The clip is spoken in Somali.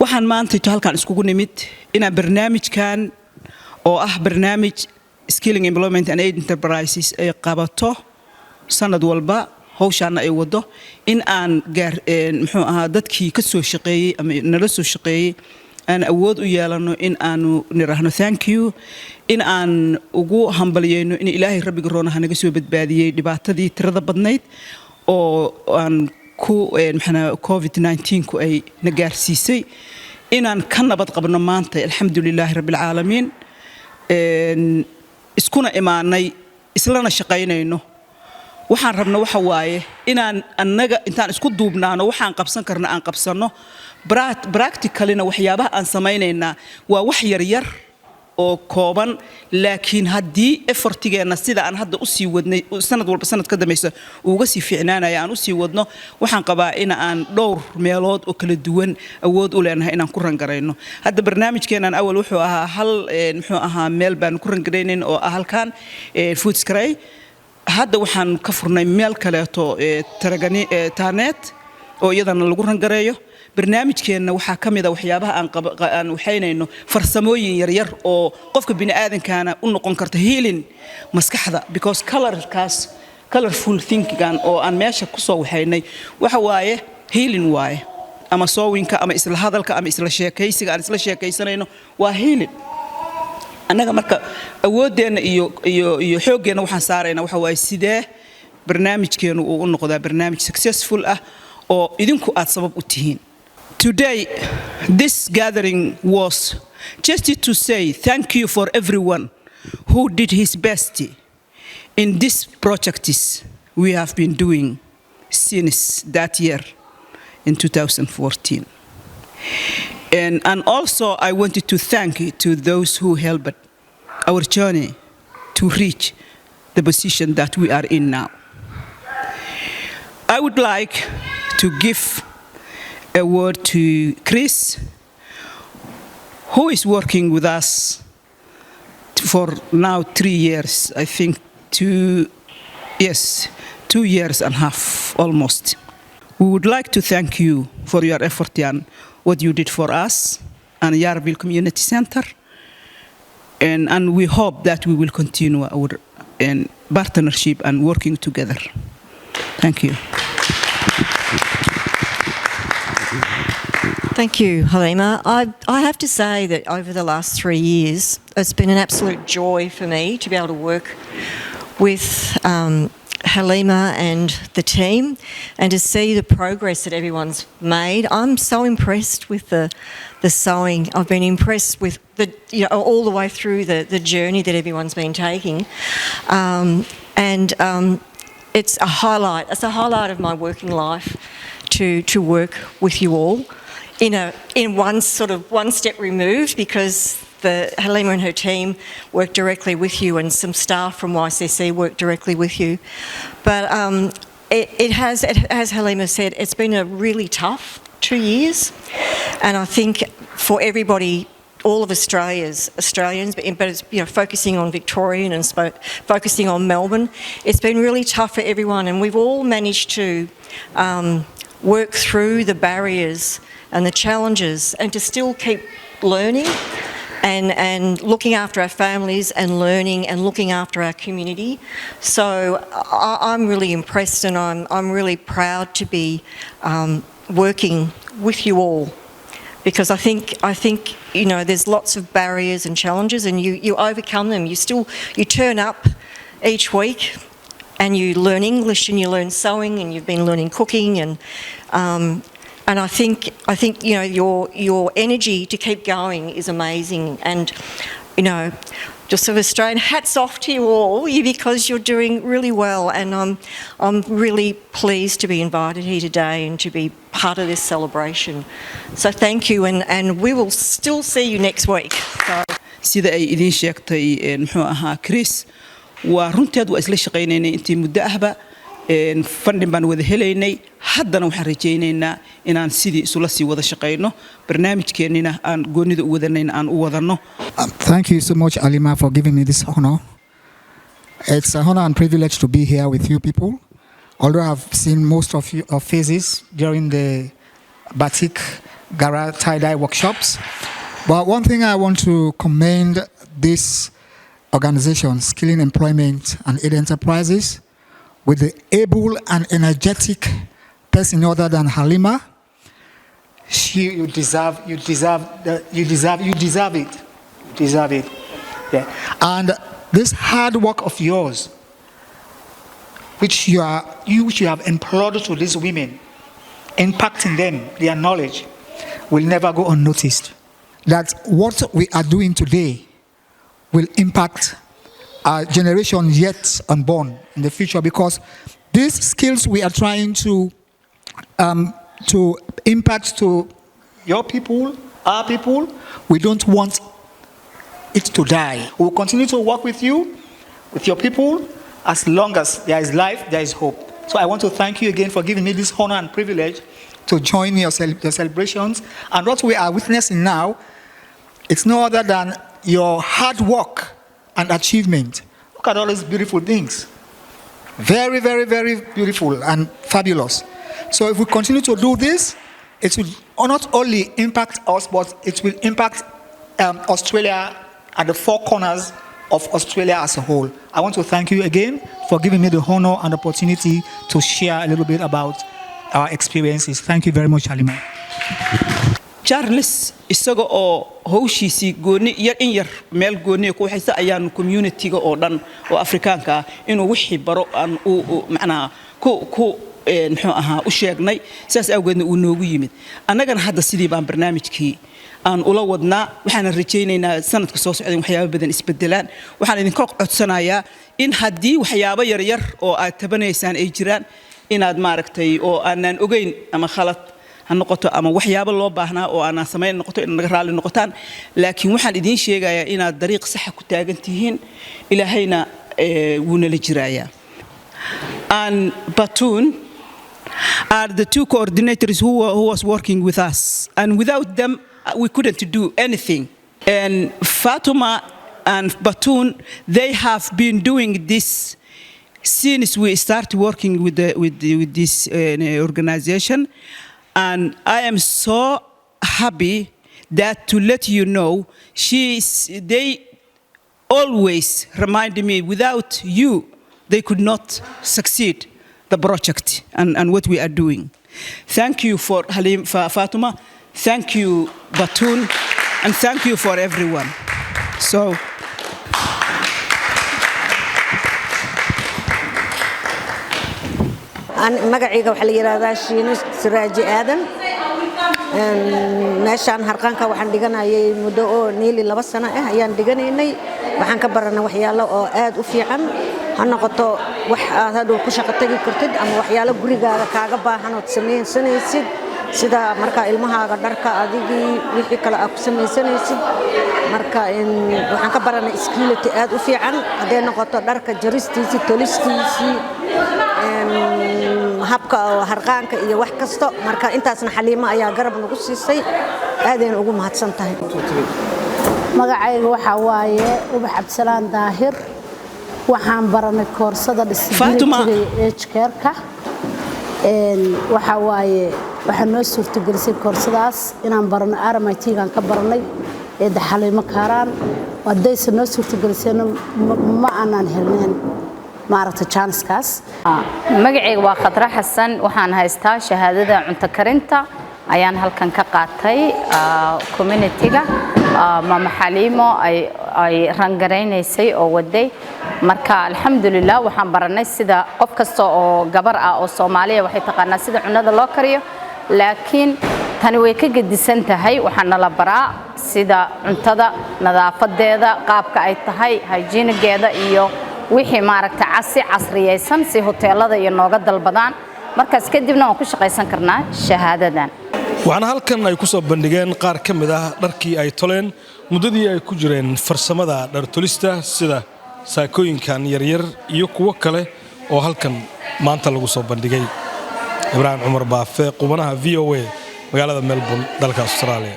waxaan maanta halkaan iskugu nimid inaan barnaamijkan oo ah barnaamij Skilling Employment and Aid Enterprises ay qabato sanad walba hawshaana ay wado in aan muxuu ahaa dadkii ka soo shaqeeyay ama nala soo shaqeeyay aan awood u yeelano in aanu niraahno thank you in aan ugu hambalyeeyno in Ilaahay rabbiga roonaha naga soo badbaadiyay dhibaatadii tirada badnayd oo aan ku COVID-19 ku ay nagaarsiisay inaan ka nabad qabno maanta alxamdulilaahi rabbil caalamiin iskuna imaanay islana shaqaynayno waxaan rabno waxa waaye inaan annaga intaan isku duubnaano waxaan qabsan karna aan qabsano practicalina waxyaabaha aan sameeynayna waa wax yar yar oo kooban laakiin haddii effortigeena sida aan hadda u sii wadnay sanad walba sanad ka dambaysa uga sii fiicnaanaya aan u sii wadno waxaan qabaa in aan dhowr meelood oo kala duwan awood u leenahay inaan ku rangareyno hadda barnaamijkeenan awal wuxuu ahaa hal muxuu ahaa meel baan ku rangareynin oo ah halkan food scray hadda waxaan ka furnay meel kaleeto taragani taaneet oo iyadana lagu rangareeyo barnaamijkeena waxa kamid ah waxyaabaha aan waxaynayno farsamooyin yar yar oo qofka bini aadankana u noqon karta healing maskaxda because colorful thinking oo aan meesha ku soo waxaynay waxa waaye healing waaye ama soowinka ama isla hadalka ama isla sheekaysiga aan isla sheekaysanayno waa healing anaga marka awoodeena iyo xoogeena waxaan saarayna waxa waaye sidee barnaamijkeenu uu u noqdaa barnaamij successful ah oo idinku aad sabab u tihiin Today, this gathering was just to say thank you for everyone who did his best in this project we have been doing since that year in 2014. And also I wanted to thank to those who helped our journey to reach the position that we are in now. I would like to give a word to Chris, who is working with us for now 3 years, I think 2 years and a half almost. We would like to thank you for your effort and what you did for us and Yarraville Community Center, and we hope that we will continue our partnership and working together. Thank you. Thank you, Halima. I have to say that over the last 3 years, it's been an absolute joy for me to be able to work with Halima and the team and to see the progress that everyone's made. I'm so impressed with the sewing. I've been impressed with all the way through the journey that everyone's been taking. It's a highlight. It's a highlight of my working life to work with you all. In one step removed, because Halima and her team work directly with you and some staff from YCC work directly with you. But it has, as Halima said, it's been a really tough 2 years. And I think for everybody, all of Australians, but it's, focusing on Victorian and focusing on Melbourne, it's been really tough for everyone. And we've all managed to work through the barriers and the challenges and to still keep learning and looking after our families and learning and looking after our community. So I'm really impressed and I'm really proud to be working with you all, because I think there's lots of barriers and challenges and you overcome them. You turn up each week and you learn English and you learn sewing and you've been learning cooking and I think your energy to keep going is amazing, and just sort of Australian hats off to you all because you're doing really well, and I'm really pleased to be invited here today and to be part of this celebration. So thank you, and we will still see you next week. sida ay idin sheegtay muxuu ahaa Chris waa runteed waa isla shaqeynayna intii muddo ahba funding baan wada helaynay haddana waxaan rajaynaynaa inaan sidii isula sii wada shaqeyno barnaamijkeenina aan goonida u wadanayna aan u wadano. Thank you so much, Halima, for giving me this honor. It's an honor and privilege to be here with you people. Although I've seen most of your faces during the batik Gara tie-dye workshops. But one thing I want to commend this organization, Skilling Employment and Aid Enterprises, with the able and energetic person other than Halima. You deserve it. Yeah. And this hard work of yours, which you have employed to these women, impacting them, their knowledge, will never go unnoticed. That what we are doing today will impact our generation yet unborn in the future, because these skills we are trying to impact to your people, our people, we don't want it to die. We will continue to work with you, with your people, as long as there is life, there is hope. So I want to thank you again for giving me this honor and privilege to join your celebrations. And what we are witnessing now, it's no other than your hard work and achievement. Look at all these beautiful things. Very, very, very beautiful and fabulous. So if we continue to do this, it will not only impact us, but it will impact Australia at the four corners of Australia as a whole. I want to thank you again for giving me the honor and opportunity to share a little bit about our experiences. Thank you very much, Halima. Charles isaga oo hawshiisii gooni yar meel gooni ku haysta ayaan community-ga oo dhan oo Afrikaanka inuu wixii baro aan macna ku muxuu ahaa u sheegnay saas awgeedna uu noogu yimid annagana hadda sidii baan barnaamijkii aan ula wadnaa waxaan rajaynaynaa sanadka soo socda waxyaabo badan isbedelaan waxaan idin ka codsanayaa in haddii waxyaabo yar oo aad tabanaysaan ay jiraan inaad maaragtay oo aanan ogeyn ama khalad noqoto ama waxyaabo loo baahnaa oo aan sameyn noqoto in naga raali noqotaan laakiin waxaan idin sheegayaa inaad dariiq sax ku taagan tihiin ilaahayna wuuna la jiraaya and Batoon are the two coordinators who was working with us, and without them we couldn't do anything. And Fatuma and Batoon, they have been doing this since we started working with this organization, and I am so happy that to let you know they always remind me without you they could not succeed the project and what we are doing. Thank you for Fatuma, thank you Batoon, and thank you for everyone. So magacayga waxa la yiraahdaa Shiino Siraaji Aadan meeshaan harqaanka waxaan dhiganayay muddo oo neeli 2 sano ah ayaan dhiganaynay waxaan ka baranay waxyaalo oo aad u fiican ha noqoto wax aad hadhow ku shaqo tagi kartid ama waxyaalo gurigaaga kaaga baahan oo sameynaysid sida marka ilmahaaga dharka adigii wixii kale aad ku sameynaysid marka waxaan ka baranay skillity aad u fiican haday noqoto dharka jaristiisa tolistiisa habka harqaanka iyo wax kasto marka intaasna Xaliima ayaa garab nagu siisay aadeen ugu mahadsan tahay magacayga waxa waaye Ubax Absalaan Daahir waxaan baranay koorsada disability age care-ka waxa waaye waxaan noo suurtagelisay koorsadaas inaan barano RMIT-gaan ka baranay ee Xaliima Kaaraan wadaysa noo suurtagelisay ma aanan helneen maaragta chanskaas magacayga waa Khadra Xasan waxaan haystaa shahaadada cunto karinta ayaan halkan ka qaatay community-ga mama Xaliimo ay rangareynaysay oo waday marka alxamdulillah waxaan baranay sida qof kasta oo gabar ah oo Soomaaliya waxay taqaanaa sida cunada loo kariyo laakiin tani way ka gedisan tahay waxaan la baraa sida cuntada nadaafadeeda qaabka ay tahay hygiene-geeda iyo wixii maaragta casriyaysan si hoteelada iyo nooga dalbadaan markaas kadibna waan ku shaqaysan karnaa shahaadadan waxaan halkan ay ku soo bandhigeen qaar ka mid ah dharkii ay toleen muddadii ay ku jireen farsamada dhar tolista sida saakooyinkan yaryar iyo kuwa kale oo halkan maanta lagu soo bandhigay Ibrahim Umar Baafe qubanaha VOA magaalada Melbourne dalka Australia